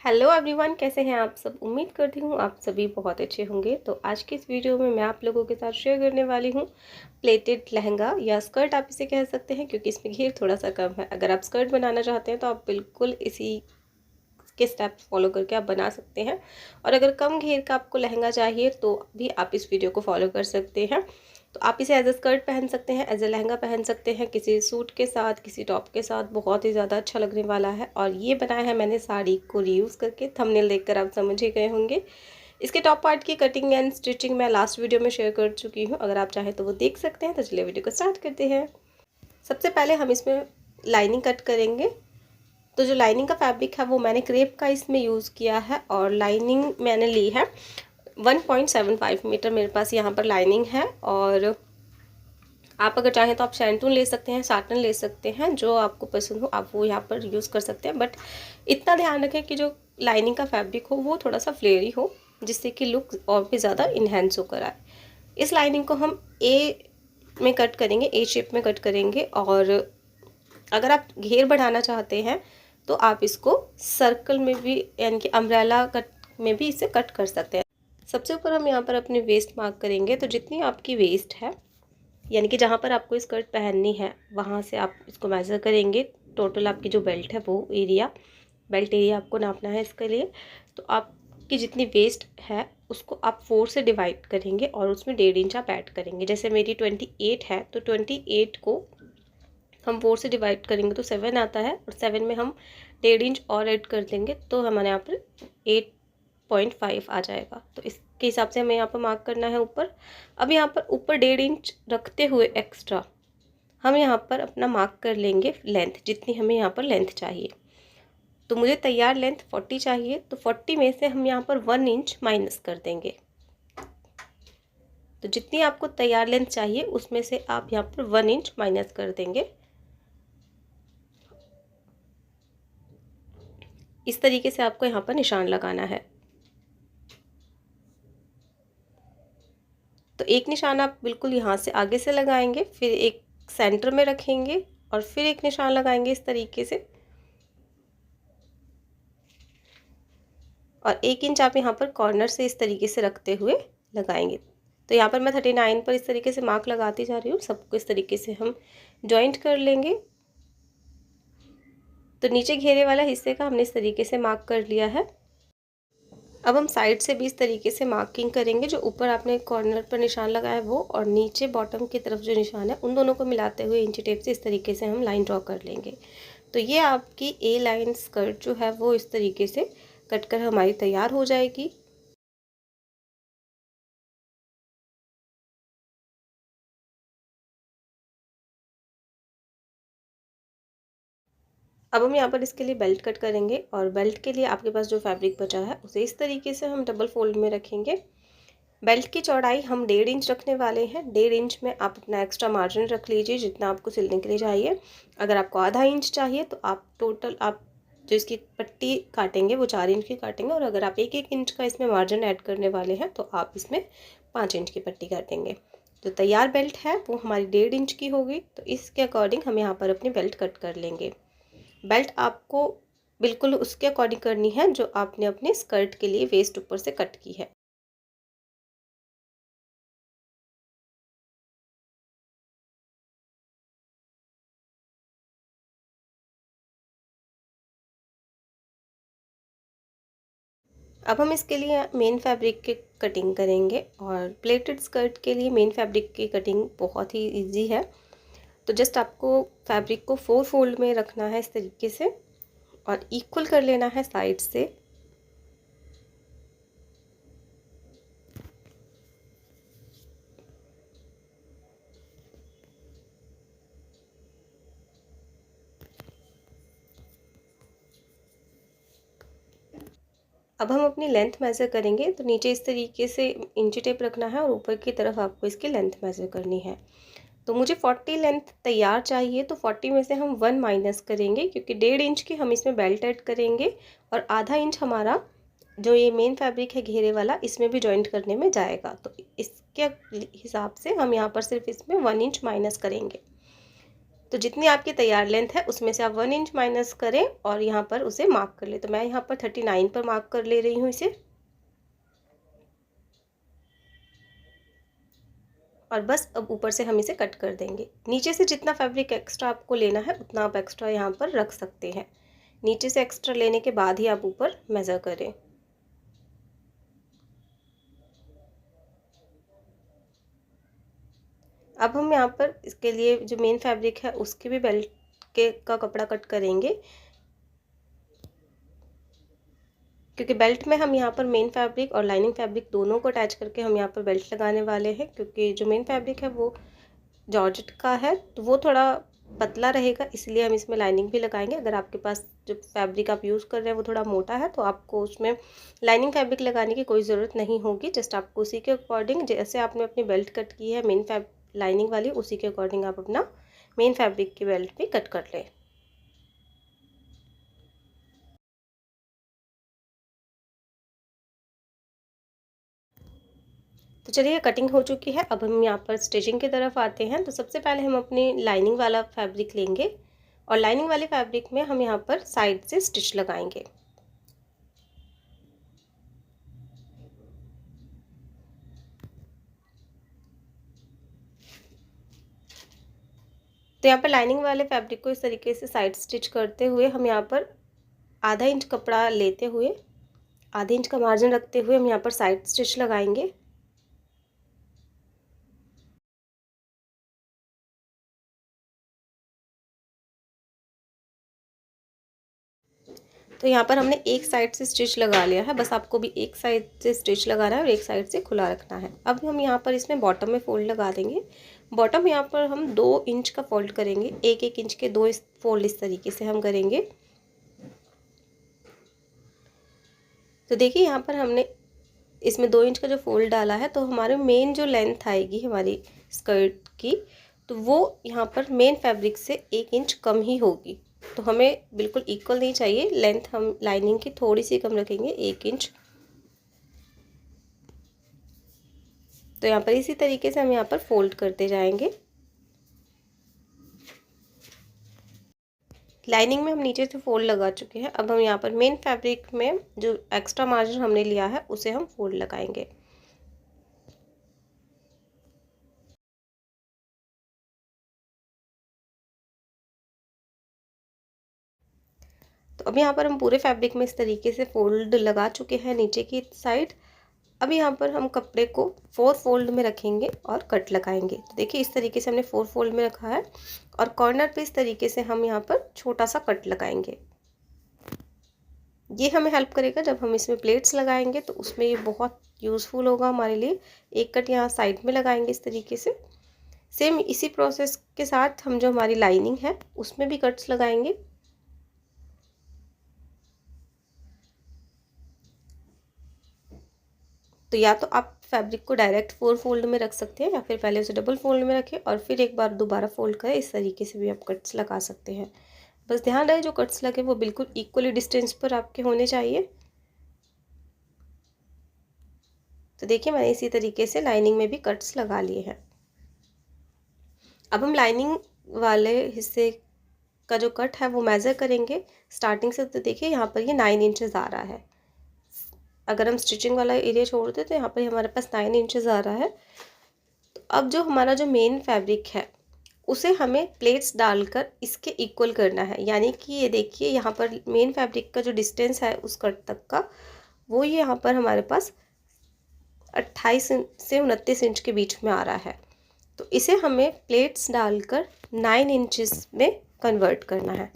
Hello everyone, कैसे हैं आप सब। उम्मीद करती हूँ आप सभी बहुत अच्छे होंगे। तो आज की इस वीडियो में मैं आप लोगों के साथ शेयर करने वाली हूँ प्लेटेड लहंगा या स्कर्ट, आप इसे कह सकते हैं, क्योंकि इसमें घेर थोड़ा सा कम है। अगर आप स्कर्ट बनाना चाहते हैं तो आप बिल्कुल इसी के स्टेप्स फॉलो करके आप बना सकते हैं, और अगर कम घेर का आपको लहंगा चाहिए तो भी आप इस वीडियो को फॉलो कर सकते हैं। तो आप इसे एज अ स्कर्ट पहन सकते हैं, एज अ लहंगा पहन सकते हैं, किसी सूट के साथ, किसी टॉप के साथ। बहुत ही ज़्यादा अच्छा लगने वाला है। और ये बनाया है मैंने साड़ी को रीयूज़ करके। थंबनेल देखकर आप समझ ही गए होंगे। इसके टॉप पार्ट की कटिंग एंड स्टिचिंग मैं लास्ट वीडियो में शेयर कर चुकी हूँ, अगर आप चाहें तो वो देख सकते हैं। तो चलिए वीडियो को स्टार्ट करते हैं। सबसे पहले हम इसमें लाइनिंग कट करेंगे। तो जो लाइनिंग का फैब्रिक है वो मैंने क्रेप का इसमें यूज़ किया है, और लाइनिंग मैंने ली है 1.75 मीटर मेरे पास यहाँ पर लाइनिंग है। और आप अगर चाहें तो आप शैंटून ले सकते हैं, साटन ले सकते हैं, जो आपको पसंद हो आप वो यहाँ पर यूज़ कर सकते हैं। बट इतना ध्यान रखें कि जो लाइनिंग का फैब्रिक हो वो थोड़ा सा फ्लेयरी हो, जिससे कि लुक और भी ज़्यादा इन्हेंस होकर आए। इस लाइनिंग को हम ए में कट करेंगे, ए शेप में कट करेंगे। और अगर आप घेर बढ़ाना चाहते हैं तो आप इसको सर्कल में भी, यानी कि अम्ब्रेला कट में भी इसे कट कर सकते हैं। सबसे ऊपर हम यहाँ पर अपनी वेस्ट मार्क करेंगे। तो जितनी आपकी वेस्ट है, यानी कि जहाँ पर आपको स्कर्ट पहननी है, वहाँ से आप इसको मेज़र करेंगे। टोटल आपकी जो बेल्ट है वो एरिया, बेल्ट एरिया आपको नापना है इसके लिए। तो आपकी जितनी वेस्ट है उसको आप 4 से डिवाइड करेंगे और उसमें 1.5 इंच आप ऐड करेंगे। जैसे मेरी 28 है तो 28 को हम 4 से डिवाइड करेंगे तो 7 आता है, और 7 में हम 1.5 इंच और ऐड कर देंगे तो हमारे यहाँ पर 8.5 आ जाएगा। तो इसके हिसाब से हमें यहाँ पर मार्क करना है ऊपर। अब यहाँ पर ऊपर 1.5 इंच रखते हुए एक्स्ट्रा हम यहाँ पर अपना मार्क कर लेंगे लेंथ, जितनी हमें यहाँ पर लेंथ चाहिए। तो मुझे तैयार लेंथ 40 चाहिए, तो 40 में से हम यहाँ पर 1 इंच माइनस कर देंगे। तो जितनी आपको तैयार लेंथ चाहिए उसमें से आप यहाँ पर 1 इंच माइनस कर देंगे। इस तरीके से आपको यहाँ पर निशान लगाना है। तो एक निशान आप बिल्कुल यहाँ से आगे से लगाएंगे, फिर एक सेंटर में रखेंगे और फिर एक निशान लगाएंगे इस तरीके से, और 1 इंच आप यहाँ पर कॉर्नर से इस तरीके से रखते हुए लगाएंगे। तो यहाँ पर मैं 39 पर इस तरीके से मार्क लगाती जा रही हूँ। सबको इस तरीके से हम जॉइंट कर लेंगे। तो नीचे घेरे वाला हिस्से का हमने इस तरीके से मार्क कर लिया है। अब हम साइड से भी इस तरीके से मार्किंग करेंगे। जो ऊपर आपने कॉर्नर पर निशान लगाया है वो, और नीचे बॉटम की तरफ जो निशान है, उन दोनों को मिलाते हुए इंची टेप से इस तरीके से हम लाइन ड्रॉ कर लेंगे। तो ये आपकी ए लाइन स्कर्ट जो है वो इस तरीके से कट कर हमारी तैयार हो जाएगी। अब हम यहाँ पर इसके लिए बेल्ट कट करेंगे, और बेल्ट के लिए आपके पास जो फैब्रिक बचा है उसे इस तरीके से हम डबल फोल्ड में रखेंगे। बेल्ट की चौड़ाई हम 1.5 इंच रखने वाले हैं। 1.5 इंच में आप अपना एक्स्ट्रा मार्जिन रख लीजिए जितना आपको सिलने के लिए चाहिए। अगर आपको आधा इंच चाहिए तो आप टोटल आप जो इसकी पट्टी काटेंगे वो 4 इंच की काटेंगे, और अगर आप 1-1 इंच का इसमें मार्जिन ऐड करने वाले हैं तो आप इसमें 5 इंच की पट्टी काटेंगे। जो तैयार बेल्ट है वो हमारी 1.5 इंच की होगी। तो इसके अकॉर्डिंग हम यहाँ पर अपनी बेल्ट कट कर लेंगे। बेल्ट आपको बिल्कुल उसके अकॉर्डिंग करनी है जो आपने अपने स्कर्ट के लिए वेस्ट ऊपर से कट की है। अब हम इसके लिए मेन फैब्रिक की कटिंग करेंगे, और प्लेटेड स्कर्ट के लिए मेन फैब्रिक की कटिंग बहुत ही इजी है। तो जस्ट आपको फैब्रिक को 4 फोल्ड में रखना है इस तरीके से, और इक्वल कर लेना है साइड से। अब हम अपनी लेंथ मेज़र करेंगे। तो नीचे इस तरीके से इंची टेप रखना है, और ऊपर की तरफ आपको इसकी लेंथ मेज़र करनी है। तो मुझे 40 लेंथ तैयार चाहिए, तो 40 में से हम 1 माइनस करेंगे, क्योंकि 1.5 इंच की हम इसमें बेल्ट ऐड करेंगे, और आधा इंच हमारा जो ये मेन फैब्रिक है घेरे वाला, इसमें भी जॉइंट करने में जाएगा। तो इसके हिसाब से हम यहाँ पर सिर्फ इसमें 1 इंच माइनस करेंगे। तो जितनी आपकी तैयार लेंथ है उसमें से आप 1 इंच माइनस करें और यहाँ पर उसे मार्क कर ले। तो मैं यहाँ पर 39 पर मार्क कर ले रही हूँ इसे। और बस अब ऊपर से हम इसे कट कर देंगे। नीचे से जितना फैब्रिक एक्स्ट्रा आपको लेना है उतना आप एक्स्ट्रा यहाँ पर रख सकते हैं। नीचे से एक्स्ट्रा लेने के बाद ही आप ऊपर मेज़र करें। अब हम यहाँ पर इसके लिए जो मेन फैब्रिक है उसके भी बेल्ट के का कपड़ा कट करेंगे, क्योंकि बेल्ट में हम यहाँ पर मेन फैब्रिक और लाइनिंग फैब्रिक दोनों को अटैच करके हम यहाँ पर बेल्ट लगाने वाले हैं। क्योंकि जो मेन फैब्रिक है वो जॉर्जेट का है तो वो थोड़ा पतला रहेगा, इसलिए हम इसमें लाइनिंग भी लगाएंगे। अगर आपके पास जो फैब्रिक आप यूज़ कर रहे हैं वो थोड़ा मोटा है तो आपको उसमें लाइनिंग फैब्रिक लगाने की कोई ज़रूरत नहीं होगी। जस्ट आपको उसी के अकॉर्डिंग, जैसे आपने अपनी बेल्ट कट की है मेन लाइनिंग वाली, उसी के अकॉर्डिंग आप अपना मेन फैब्रिक की बेल्ट भी कट कर लें। तो चलिए कटिंग हो चुकी है। अब हम यहाँ पर स्टिचिंग की तरफ आते हैं। तो सबसे पहले हम अपनी लाइनिंग वाला फैब्रिक लेंगे और लाइनिंग वाले फैब्रिक में हम यहाँ पर साइड से स्टिच लगाएंगे। तो यहाँ पर लाइनिंग वाले फैब्रिक को इस तरीके से साइड स्टिच करते हुए हम यहाँ पर आधा इंच कपड़ा लेते हुए, आधे इंच का मार्जिन रखते हुए हम यहाँ पर साइड स्टिच लगाएंगे। तो यहाँ पर हमने एक साइड से स्टिच लगा लिया है, बस आपको भी एक साइड से स्टिच लगाना है और एक साइड से खुला रखना है। अब हम यहाँ पर इसमें बॉटम में फोल्ड लगा देंगे। बॉटम यहाँ पर हम 2 इंच का फोल्ड करेंगे, एक एक इंच के 2 फोल्ड इस तरीके से हम करेंगे। तो देखिए यहाँ पर हमने इसमें 2 इंच का जो फोल्ड डाला है, तो हमारे मेन जो लेंथ आएगी हमारी स्कर्ट की, तो वो यहाँ पर मेन फैब्रिक से 1 इंच कम ही होगी। तो हमें बिल्कुल इक्वल नहीं चाहिए लेंथ, हम लाइनिंग की थोड़ी सी कम रखेंगे, 1 इंच। तो यहाँ पर इसी तरीके से हम यहाँ पर फोल्ड करते जाएंगे। लाइनिंग में हम नीचे से फोल्ड लगा चुके हैं। अब हम यहाँ पर मेन फैब्रिक में जो एक्स्ट्रा मार्जिन हमने लिया है उसे हम फोल्ड लगाएंगे। तो अब यहाँ पर हम पूरे फैब्रिक में इस तरीके से फोल्ड लगा चुके हैं नीचे की साइड। अब यहाँ पर हम कपड़े को 4 फोल्ड में रखेंगे और कट लगाएंगे। तो देखिए इस तरीके से हमने 4 फोल्ड में रखा है और कॉर्नर पे इस तरीके से हम यहाँ पर छोटा सा कट लगाएंगे। ये हमें हेल्प करेगा जब हम इसमें प्लेट्स लगाएंगे, तो उसमें ये बहुत यूज़फुल होगा हमारे लिए। एक कट यहाँ साइड में लगाएंगे इस तरीके से। सेम इसी प्रोसेस के साथ हम जो हमारी लाइनिंग है उसमें भी कट्स लगाएंगे। तो या तो आप फैब्रिक को डायरेक्ट 4 फोल्ड में रख सकते हैं या फिर पहले उसे डबल फोल्ड में रखें और फिर एक बार दोबारा फोल्ड करें। इस तरीके से भी आप कट्स लगा सकते हैं। बस ध्यान रहे जो कट्स लगे वो बिल्कुल इक्वली डिस्टेंस पर आपके होने चाहिए। तो देखिए मैंने इसी तरीके से लाइनिंग में भी कट्स लगा लिए हैं। अब हम लाइनिंग वाले हिस्से का जो कट है वो मेज़र करेंगे स्टार्टिंग से। तो देखिए यहाँ पर ये 9 इंचेस आ रहा है। अगर हम स्टिचिंग वाला एरिया छोड़ दें तो यहाँ पर हमारे पास 9 इंचेस आ रहा है। तो अब जो हमारा जो मेन फैब्रिक है उसे हमें प्लेट्स डालकर इसके इक्वल करना है। यानी कि ये देखिए यहाँ पर मेन फैब्रिक का जो डिस्टेंस है उस कट तक का, वो ये यहाँ पर हमारे पास 28 से 29 इंच के बीच में आ रहा है। तो इसे हमें प्लेट्स डालकर 9 इंचेस में कन्वर्ट करना है।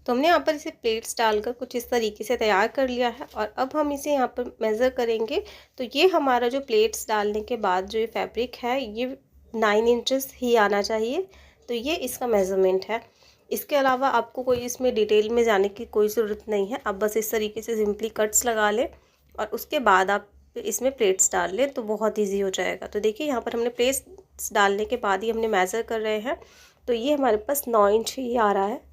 तो हमने यहाँ पर इसे प्लेट्स डालकर कुछ इस तरीके से तैयार कर लिया है और अब हम इसे यहाँ पर मेज़र करेंगे। तो ये हमारा जो प्लेट्स डालने के बाद जो ये फैब्रिक है ये 9 इंचेस ही आना चाहिए। तो ये इसका मेज़रमेंट है। इसके अलावा आपको कोई इसमें डिटेल में जाने की कोई ज़रूरत नहीं है। आप बस इस तरीके से सिंपली कट्स लगा लें और उसके बाद आप इसमें प्लेट्स डाल लें तो बहुत ईजी हो जाएगा। तो देखिए यहाँ पर हमने प्लेट्स डालने के बाद ही हमने मेज़र कर रहे हैं। तो ये हमारे पास 9 इंच ही आ रहा है।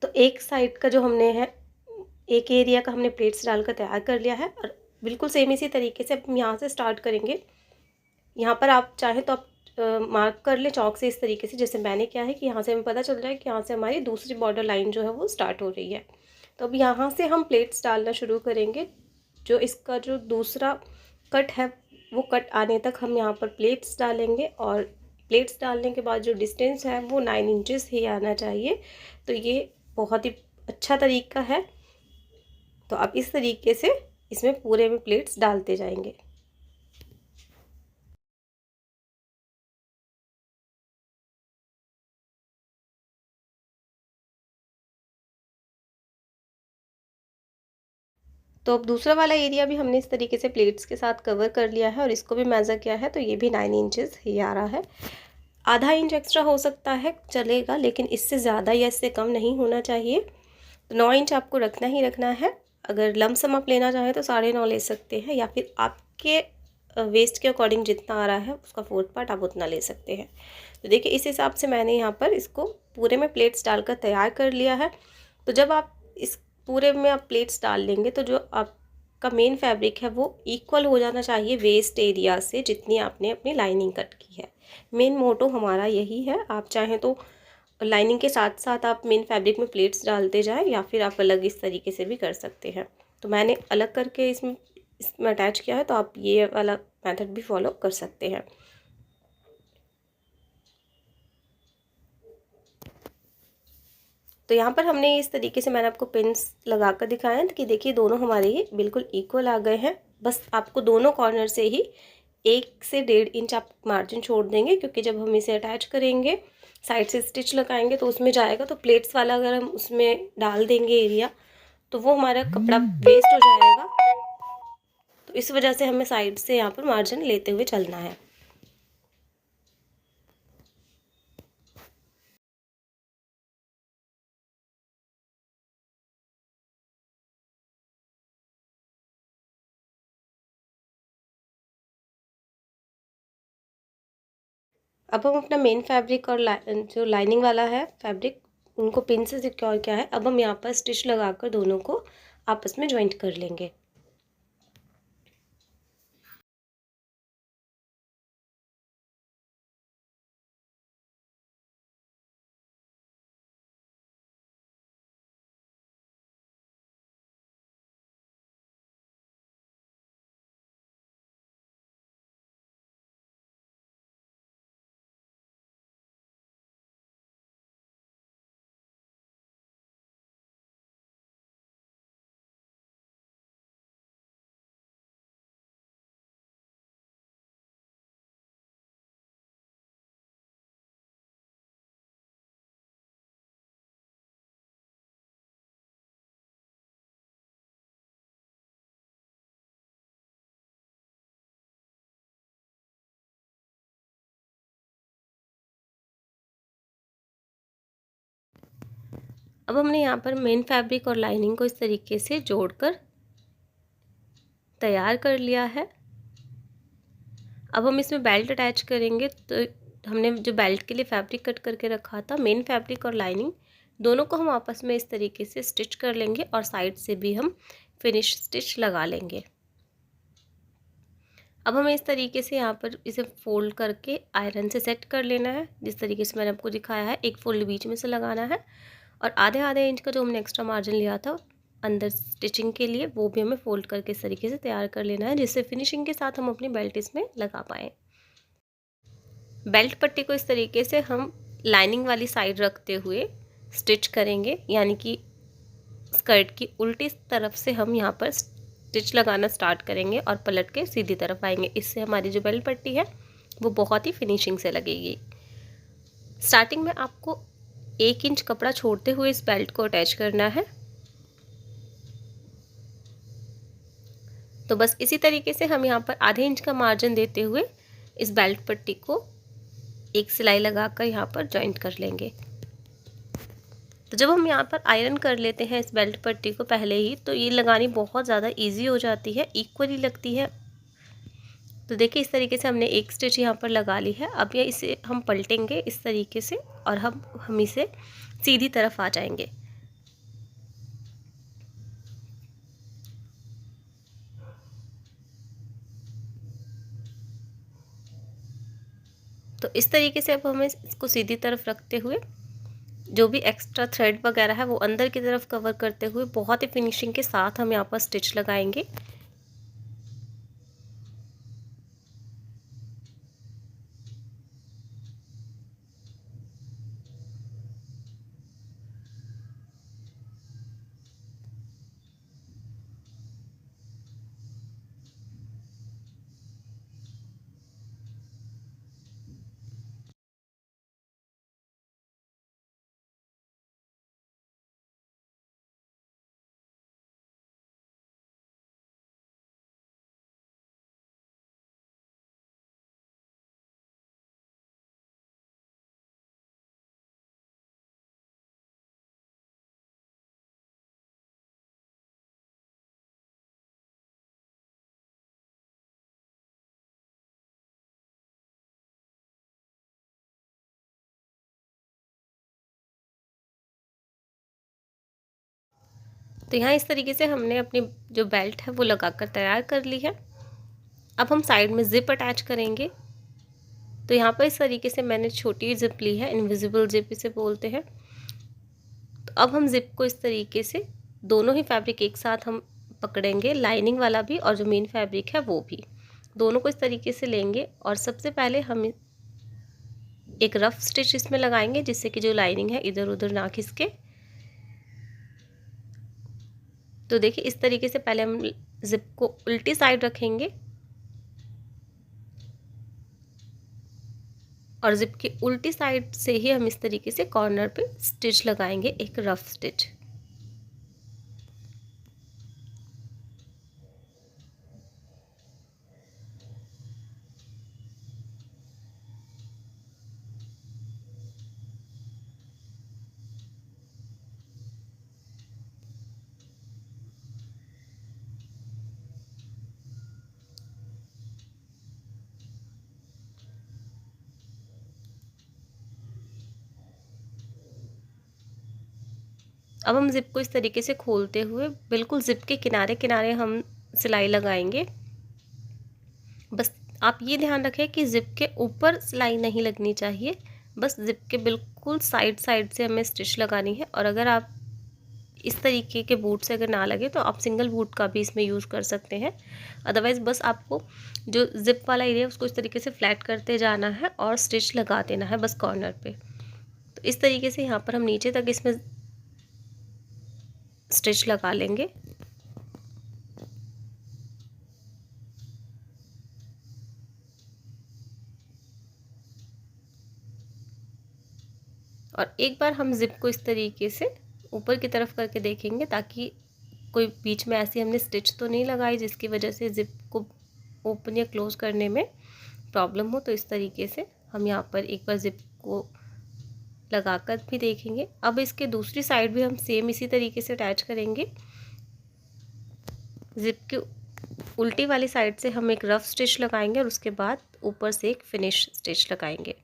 तो एक साइड का जो हमने है, एक एरिया का हमने प्लेट्स डालकर तैयार कर लिया है और बिल्कुल सेम इसी तरीके से अब हम यहाँ से स्टार्ट करेंगे। यहाँ पर आप चाहें तो आप मार्क कर लें चॉक से इस तरीके से, जैसे मैंने किया है कि यहाँ से हमें पता चल रहा है कि यहाँ से हमारी दूसरी बॉर्डर लाइन जो है वो स्टार्ट हो रही है। तो अब यहाँ से हम प्लेट्स डालना शुरू करेंगे। जो इसका जो दूसरा कट है वो कट आने तक हम यहाँ पर प्लेट्स डालेंगे और प्लेट्स डालने के बाद जो डिस्टेंस है वो 9 इंचेस ही आना चाहिए। तो ये बहुत ही अच्छा तरीका है। तो आप इस तरीके से इसमें पूरे में प्लेट्स डालते जाएंगे। तो अब दूसरा वाला एरिया भी हमने इस तरीके से प्लेट्स के साथ कवर कर लिया है और इसको भी मेज़र किया है। तो ये भी 9 इंचेस ही आ रहा है। आधा इंच एक्स्ट्रा हो सकता है चलेगा, लेकिन इससे ज़्यादा या इससे कम नहीं होना चाहिए। तो 9 इंच आपको रखना ही रखना है। अगर लमसम आप लेना चाहें तो 9.5 ले सकते हैं, या फिर आपके वेस्ट के अकॉर्डिंग जितना आ रहा है उसका 4th पार्ट आप उतना ले सकते हैं। तो देखिए इस हिसाब से मैंने यहाँ पर इसको पूरे में प्लेट्स डालकर तैयार कर लिया है। तो जब आप इस पूरे में आप प्लेट्स डाल लेंगे तो जो आपका मेन फैब्रिक है वो इक्वल हो जाना चाहिए वेस्ट एरिया से, जितनी आपने अपनी लाइनिंग कट की है। मेन मोटो हमारा यही है। आप चाहें तो लाइनिंग के साथ साथ आप मेन फैब्रिक में प्लेट्स डालते जाएं, या फिर आप अलग इस तरीके से भी कर सकते हैं। तो मैंने अलग करके इसमें अटैच किया है, तो आप ये वाला मेथड भी फॉलो कर सकते हैं। तो यहाँ पर हमने इस तरीके से मैंने आपको पिन्स लगा कर दिखाया है कि देखिए दोनों हमारे ये बिल्कुल इक्वल आ गए हैं। बस आपको दोनों कॉर्नर से ही 1 से 1.5 इंच आप मार्जिन छोड़ देंगे, क्योंकि जब हम इसे अटैच करेंगे साइड से स्टिच लगाएंगे तो उसमें जाएगा। तो प्लेट्स वाला अगर हम उसमें डाल देंगे एरिया तो वो हमारा कपड़ा वेस्ट हो जाएगा। तो इस वजह से हमें साइड से यहाँ पर मार्जिन लेते हुए चलना है। अब हम अपना मेन फैब्रिक और जो लाइनिंग वाला है फैब्रिक उनको पिन से सिक्योर किया है। अब हम यहाँ पर स्टिच लगाकर दोनों को आपस में ज्वाइंट कर लेंगे। अब हमने यहाँ पर मेन फैब्रिक और लाइनिंग को इस तरीके से जोड़कर तैयार कर लिया है। अब हम इसमें बेल्ट अटैच करेंगे। तो हमने जो बेल्ट के लिए फैब्रिक कट करके रखा था, मेन फैब्रिक और लाइनिंग दोनों को हम आपस में इस तरीके से स्टिच कर लेंगे और साइड से भी हम फिनिश स्टिच लगा लेंगे। अब हमें इस तरीके से यहाँ पर इसे फोल्ड करके आयरन से सेट कर लेना है, जिस तरीके से मैंने आपको दिखाया है। एक फोल्ड बीच में से लगाना है और आधे इंच का जो हमने एक्स्ट्रा मार्जिन लिया था अंदर स्टिचिंग के लिए, वो भी हमें फोल्ड करके इस तरीके से तैयार कर लेना है, जिससे फिनिशिंग के साथ हम अपनी बेल्ट इसमें लगा पाएँ। बेल्ट पट्टी को इस तरीके से हम लाइनिंग वाली साइड रखते हुए स्टिच करेंगे, यानी कि स्कर्ट की उल्टी तरफ से हम यहाँ पर स्टिच लगाना स्टार्ट करेंगे और पलट के सीधी तरफ आएंगे। इससे हमारी जो बेल्ट पट्टी है वो बहुत ही फिनिशिंग से लगेगी। स्टार्टिंग में आपको 1 इंच कपड़ा छोड़ते हुए इस बेल्ट को अटैच करना है। तो बस इसी तरीके से हम यहाँ पर आधे इंच का मार्जिन देते हुए इस बेल्ट पट्टी को एक सिलाई लगाकर यहाँ पर जॉइंट कर लेंगे। तो जब हम यहाँ पर आयरन कर लेते हैं इस बेल्ट पट्टी को पहले ही, तो ये लगानी बहुत ज़्यादा इजी हो जाती है, इक्वली लगती है। तो देखिए इस तरीके से हमने एक स्टिच यहाँ पर लगा ली है। अब ये इसे हम पलटेंगे इस तरीके से और हम इसे सीधी तरफ आ जाएंगे। तो इस तरीके से अब हमें इसको सीधी तरफ रखते हुए जो भी एक्स्ट्रा थ्रेड वगैरह है वो अंदर की तरफ कवर करते हुए बहुत ही फिनिशिंग के साथ हम यहाँ पर स्टिच लगाएंगे। तो यहाँ इस तरीके से हमने अपनी जो बेल्ट है वो लगाकर तैयार कर ली है। अब हम साइड में जिप अटैच करेंगे। तो यहाँ पर इस तरीके से मैंने छोटी जिप ली है, इनविजिबल जिप इसे बोलते हैं। तो अब हम जिप को इस तरीके से दोनों ही फैब्रिक एक साथ हम पकड़ेंगे, लाइनिंग वाला भी और जो मेन फैब्रिक है वो भी, दोनों को इस तरीके से लेंगे और सबसे पहले हम एक रफ स्टिच इसमें लगाएंगे जिससे कि जो लाइनिंग है इधर उधर ना खिसके। तो देखिए इस तरीके से पहले हम जिप को उल्टी साइड रखेंगे और जिप की उल्टी साइड से ही हम इस तरीके से कॉर्नर पे स्टिच लगाएंगे, एक रफ स्टिच। अब हम जिप को इस तरीके से खोलते हुए बिल्कुल जिप के किनारे किनारे हम सिलाई लगाएंगे। बस आप ये ध्यान रखें कि जिप के ऊपर सिलाई नहीं लगनी चाहिए, बस जिप के बिल्कुल साइड साइड से हमें स्टिच लगानी है। और अगर आप इस तरीके के बूट से अगर ना लगे तो आप सिंगल बूट का भी इसमें यूज़ कर सकते हैं। अदरवाइज़ बस आपको जो जिप वाला एरिया उसको इस तरीके से फ्लैट करते जाना है और स्टिच लगा देना है बस कॉर्नर पे। तो इस तरीके से यहाँ पर हम नीचे तक इसमें स्टिच लगा लेंगे। और एक बार हम जिप को इस तरीके से ऊपर की तरफ करके देखेंगे ताकि कोई बीच में ऐसी हमने स्टिच तो नहीं लगाई जिसकी वजह से जिप को ओपन या क्लोज करने में प्रॉब्लम हो। तो इस तरीके से हम यहाँ पर एक बार जिप को लगाकर भी देखेंगे। अब इसके दूसरी साइड भी हम सेम इसी तरीके से अटैच करेंगे। जिप के उल्टी वाली साइड से हम एक रफ स्टिच लगाएंगे और उसके बाद ऊपर से एक फिनिश स्टिच लगाएंगे।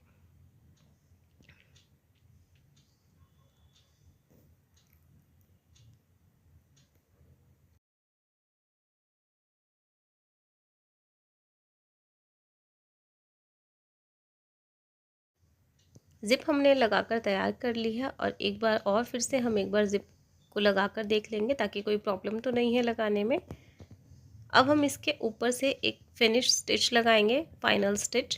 ज़िप हमने लगाकर तैयार कर ली है और एक बार और फिर से हम एक बार ज़िप को लगाकर देख लेंगे ताकि कोई प्रॉब्लम तो नहीं है लगाने में। अब हम इसके ऊपर से एक फिनिश स्टिच लगाएंगे, फाइनल स्टिच।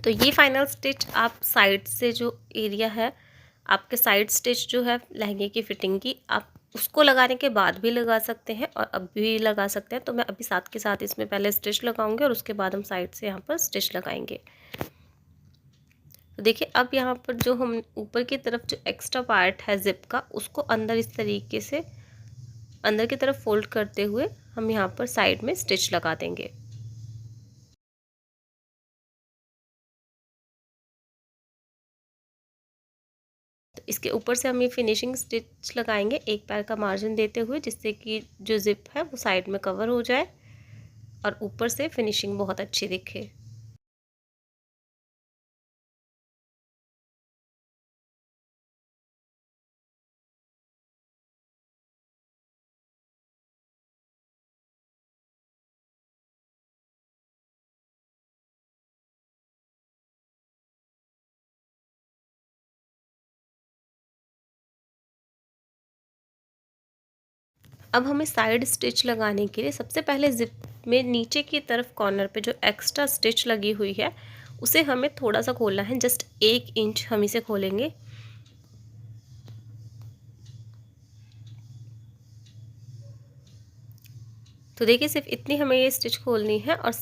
तो ये फाइनल स्टिच आप साइड से जो एरिया है, आपके साइड स्टिच जो है लहंगे की फिटिंग की, आप उसको लगाने के बाद भी लगा सकते हैं और अब भी लगा सकते हैं। तो मैं अभी साथ के साथ इसमें पहले स्टिच लगाऊंगी और उसके बाद हम साइड से यहाँ पर स्टिच लगाएंगे। तो देखिए अब यहाँ पर जो हम ऊपर की तरफ जो एक्स्ट्रा पार्ट है ज़िप का, उसको अंदर इस तरीके से अंदर की तरफ फोल्ड करते हुए हम यहाँ पर साइड में स्टिच लगा देंगे। तो इसके ऊपर से हम ये फिनिशिंग स्टिच लगाएंगे एक पैर का मार्जिन देते हुए, जिससे कि जो ज़िप है वो साइड में कवर हो जाए और ऊपर से फिनिशिंग बहुत अच्छी दिखे। अब हमें साइड स्टिच लगाने के लिए सबसे पहले ज़िप में नीचे की तरफ कॉर्नर पे जो एक्स्ट्रा स्टिच लगी हुई है उसे हमें थोड़ा सा खोलना है, जस्ट 1 इंच हम इसे खोलेंगे। तो देखिए सिर्फ इतनी हमें ये स्टिच खोलनी है और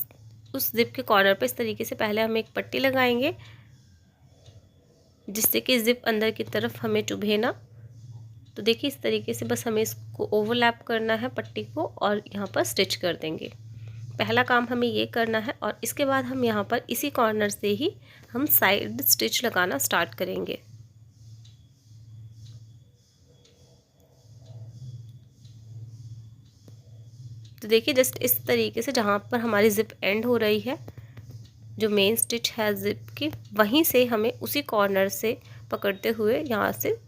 उस ज़िप के कॉर्नर पे इस तरीके से पहले हम एक पट्टी लगाएंगे, जिससे कि ज़िप अंदर की तरफ हमें चुभे ना। तो देखिए इस तरीके से बस हमें इसको ओवरलैप करना है पट्टी को और यहाँ पर स्टिच कर देंगे। पहला काम हमें ये करना है और इसके बाद हम यहाँ पर इसी कॉर्नर से ही हम साइड स्टिच लगाना स्टार्ट करेंगे। तो देखिए जस्ट इस तरीके से जहाँ पर हमारी ज़िप एंड हो रही है, जो मेन स्टिच है ज़िप की, वहीं से हमें उसी कॉर्नर से पकड़ते हुए यहाँ से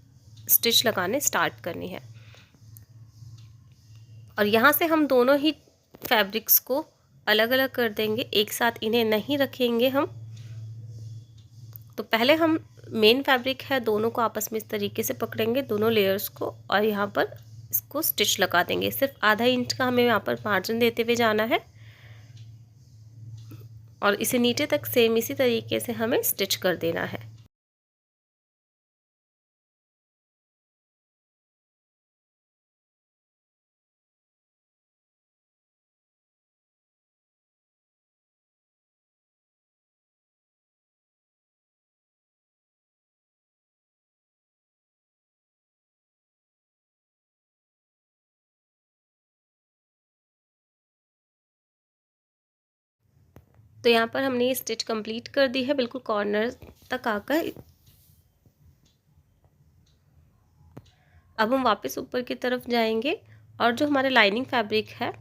स्टिच लगाने स्टार्ट करनी है। और यहाँ से हम दोनों ही फैब्रिक्स को अलग अलग कर देंगे, एक साथ इन्हें नहीं रखेंगे हम। तो पहले हम मेन फैब्रिक है दोनों को आपस में इस तरीके से पकड़ेंगे, दोनों लेयर्स को, और यहाँ पर इसको स्टिच लगा देंगे। सिर्फ आधा इंच का हमें यहाँ पर मार्जिन देते हुए जाना है और इसे नीचे तक सेम इसी तरीके से हमें स्टिच कर देना है। तो यहाँ पर हमने ये स्टिच कंप्लीट कर दी है बिल्कुल कॉर्नर तक आकर। अब हम वापस ऊपर की तरफ जाएंगे और जो हमारे लाइनिंग फैब्रिक है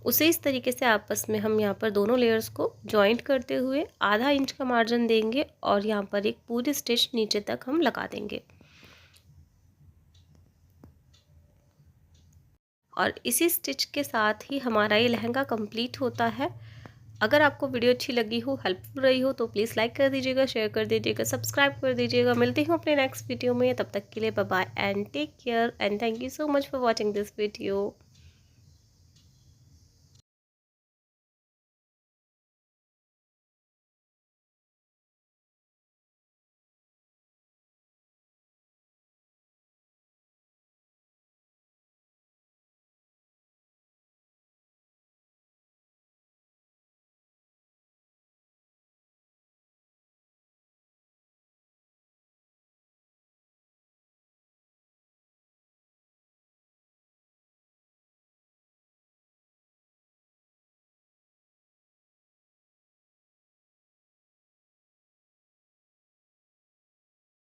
उसे इस तरीके से आपस में हम यहाँ पर दोनों लेयर्स को जॉइंट करते हुए आधा इंच का मार्जिन देंगे और यहाँ पर एक पूरी स्टिच नीचे तक हम लगा देंगे। और इसी स्टिच के साथ ही हमारा ये लहंगा कंप्लीट होता है। अगर आपको वीडियो अच्छी लगी हो, हेल्पफुल रही हो, तो प्लीज़ लाइक कर दीजिएगा, शेयर कर दीजिएगा, सब्सक्राइब कर दीजिएगा। मिलती हूँ अपने नेक्स्ट वीडियो में, तब तक के लिए bye bye and take care and thank you so much for watching this video.